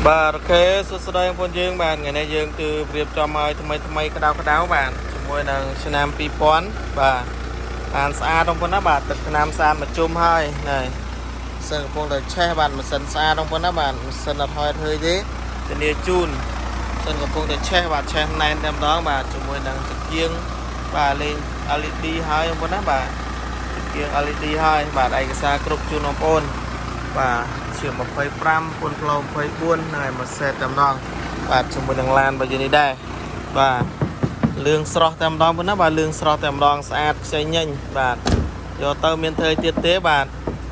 បាទអូខេសួស្តីបងប្អូនយើងបាទថ្ងៃនេះយើងគឺប្រៀបចំឲ្យថ្មីក្តៅបាទជាមួយនឹងឆ្នាំ2000បាទបានស្អាតបងប្អូនណាបាទទឹកឆ្នាំស្អាតមកជុំហើយណែសិនកំពុងតែឆេះបាទម៉ាស៊ីនស្អាតបងប្អូនណាបាទម៉ាស៊ីនអត់ហុយទេធានាជូនសិនកំពុងតែឆេះបាទឆេះណែនតែម្ដងបាទជាមួយនឹងទឹកជាងបាទលេង LED ហើយបងប្អូនណាបាទទឹកជាង LED ហើយបាទឯកសារគ្រប់ជូនបងប្អូនបាទជា25គុណគីឡូ24ហ្នឹងហើយមួយសេតតែម្ដងបាទជាមួយនឹងឡានរបស់យើងនេះដែរបាទលឿងស្រស់តែម្ដងប៉ុណ្ណាបាទលឿងស្រស់តែម្ដងស្អាតខ្ចីញញបាទយកទៅមានធ្វើទៀតទេបាទ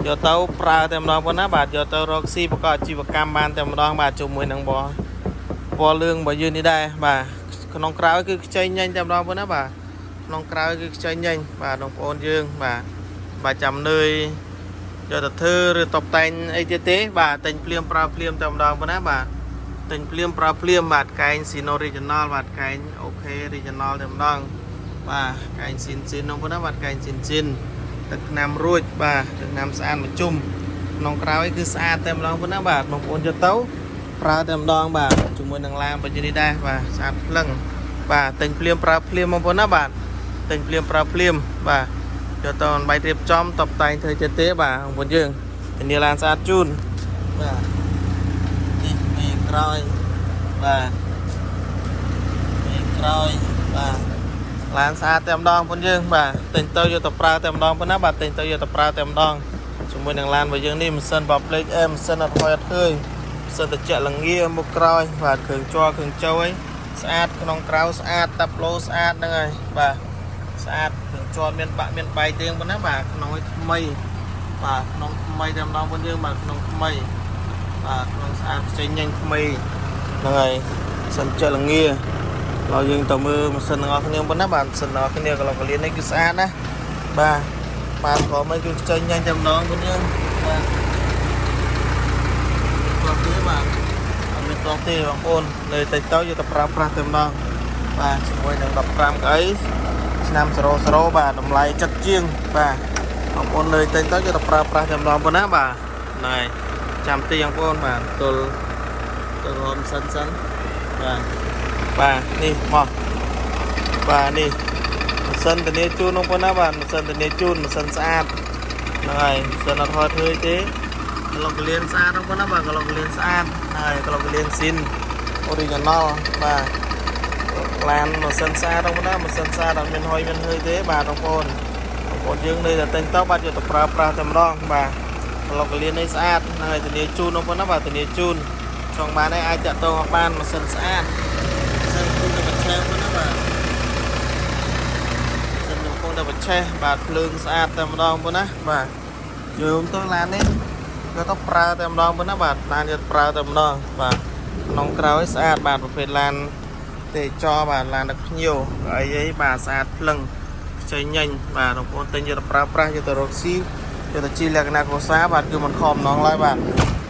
យកទៅប្រើតែម្ដងប៉ុណ្ណាបាទយកទៅរកស៊ីប្រកបអាជីវកម្មបានតែម្ដងបាទជាមួយនឹងពណ៌លឿងរបស់យើងនេះដែរបាទក្នុងក្រៅគឺខ្ចីញញតែម្ដងប៉ុណ្ណាបាទក្នុងក្រៅគឺខ្ចីញញបាទបងប្អូនយើងបាទចាំនឿយយកទៅធ្វើឬតបតែងអីទៀតទេបាទតែងភ្លាមប្រើភ្លាមតែម្ដងប៉ុណ្ណាបាទតែងភ្លាមប្រើភ្លាមបាទកែង Sino Regional បាទកែង OK Regional តែម្ដងបាទកែងស៊ីននោះប៉ុណ្ណាបាទកែងស៊ីនទឹកថ្នាំរួចបាទទឹកថ្នាំស្អាតមកជុំក្នុងក្រៅឯគឺស្អាតតែម្ដងប៉ុណ្ណាបាទបងប្អូនយកទៅប្រើតែម្ដងបាទជាមួយនឹងឡានបច្ចុប្បន្ននេះដែរបាទស្អាតភ្លឹងបាទតែងភ្លាមប្រើភ្លាមបងប្អូនណាបាទតែងភ្លាមប្រើភ្លាមបាទយកទៅបាយរៀបចំតបតែងធ្វើចិត្តទេបាទបងប្អូនយើងធានាឡានស្អាតជូនបាទនេះពីក្រោយបាទពីក្រោយបាទឡានស្អាតតែម្ដងបងប្អូនយើងបាទតែងទៅយកទៅប្រើតែម្ដងប៉ុណ្ណាបាទតែងទៅយកទៅប្រើតែម្ដងជាមួយនឹងឡានរបស់យើងនេះម៉ាស៊ីន Public M ម៉ាស៊ីនអត់ហុយអត់ឃើញម៉ាស៊ីនត្រជាក់ល្ងាមុខក្រោយបាទគ្រឿងជ័រគ្រឿងចៅអីស្អាតក្នុងក្រៅស្អាតតាប់ឡូស្អាតហ្នឹងហើយបាទស្អាតគ្រឿងជ័រមានបាក់មានបែកទេប៉ុណ្ណាបាទក្នុងឲ្យថ្មីបាទក្នុងថ្មីតែម្ដងបងយើងបាទក្នុងថ្មីបាទក្នុងស្អាតចេញញញថ្មីហ្នឹងហើយសិនចលងាเราយើងទៅមើលម៉ាស៊ីនរបស់គ្នាប៉ុណ្ណាបាទម៉ាស៊ីនរបស់គ្នាកន្លងកលៀននេះគឺស្អាតណាបាទព្រមអីគឺចេញញញតែម្ដងបងយើងបាទផ្លោះទេបាទអត់មានផ្លោះទេបងប្អូនលើទៅយកទៅប្រើប្រាស់តែម្ដងបាទជាមួយនឹង15កៅអីឆ្នាំ00បាទតម្លៃចិត្តជាងបាទបងប្អូនលើទៅយកទៅប្រើប្រាស់តែម្ដងប៉ុណ្ណាបាទណែចាំទីបងប្អូនបាទទល់ទៅរមសិនបាទនេះមកបាទនេះម៉ាស៊ីនធានាជូនបងប្អូនណាបាទម៉ាស៊ីនធានាជូនម៉ាស៊ីនស្អាតហ្នឹងហើយម៉ាស៊ីនអត់ហត់ធ្វើទេកន្លងកលៀនស្អាតបងប្អូនណាបាទកន្លងកលៀនស្អាតហើយកន្លងកលៀនស៊ីន Original បាទឡានម៉ាស៊ីនស្អាតបងប្អូនណាម៉ាស៊ីនស្អាតអត់មានហុយមានហឺទេបាទបងប្អូនយើងនៅតែតែងទៅបាទយកទៅប្រើប្រាស់តែម្ដងបាទកន្លងកលៀននេះស្អាតហ្នឹងហើយធានាជូនបងប្អូនណាបាទធានាជូនចង់បានអាចតាក់ទងបានម៉ាស៊ីនស្អាតសិនគង់តែបច្ឆេះប៉ុណ្ណាបាទសិនគង់តែបច្ឆេះបាទភ្លើងស្អាតតែម្ដងប៉ុណ្ណាបាទយើងទៅឡាននេះយកទៅប្រើតែម្ដងប៉ុណ្ណាបាទឡានយកប្រើតែម្ដងបាទក្នុងក្រៅស្អាតបាទប្រភេទឡានទេចរបាទឡានដឹកភ្ញៀវអីបាទស្អាតភ្លឹងខ្ចីញញបាទបងប្អូនទិញយកទៅប្រើប្រាស់យកទៅរកស៊ីយកទៅជីលក្ខណៈគ្រួសារបាទគឺមិនខំម្ដងឡើយបាទ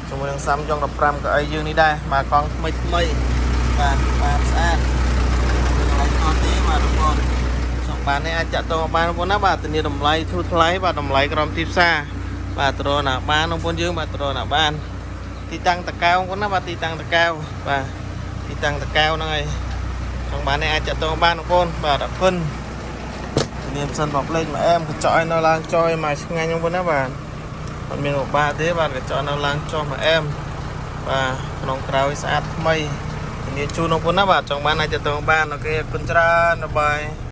ជាមួយនឹងសាំយ៉ុង15កៅអីយើងនេះដែរបាទកង់ថ្មីបាទស្អាតតម្លៃអត់ទេបាទបងប្អូនចង់បាននេះអាចចាក់តងបានបងប្អូនណាបាទធានាតម្លៃធូរថ្លៃបាទតម្លៃក្រមទីផ្សារបាទត្រណាបានបងប្អូនយើងបាទត្រណាបានទីតាំងតកៅបងប្អូនណាបាទទីតាំងតកៅបាទទីតាំងតកៅហ្នឹងហើយចង់បាននេះអាចចាក់តងបានបងប្អូនបាទអរគុណមានសិនបបលេខមកអែមកញ្ចក់ឲ្យនៅឡើងចយមកឆ្ងាញ់បងប្អូនណាបាទអត់មានឧបាទេបាទកញ្ចក់នៅឡើងចុះមកអែមបាទក្នុងក្រៅស្អាតថ្មីធានាជូនបងប្អូនណាបាទចង់បានអាចទៅបានអូខេអរគុណច្រើនបាយ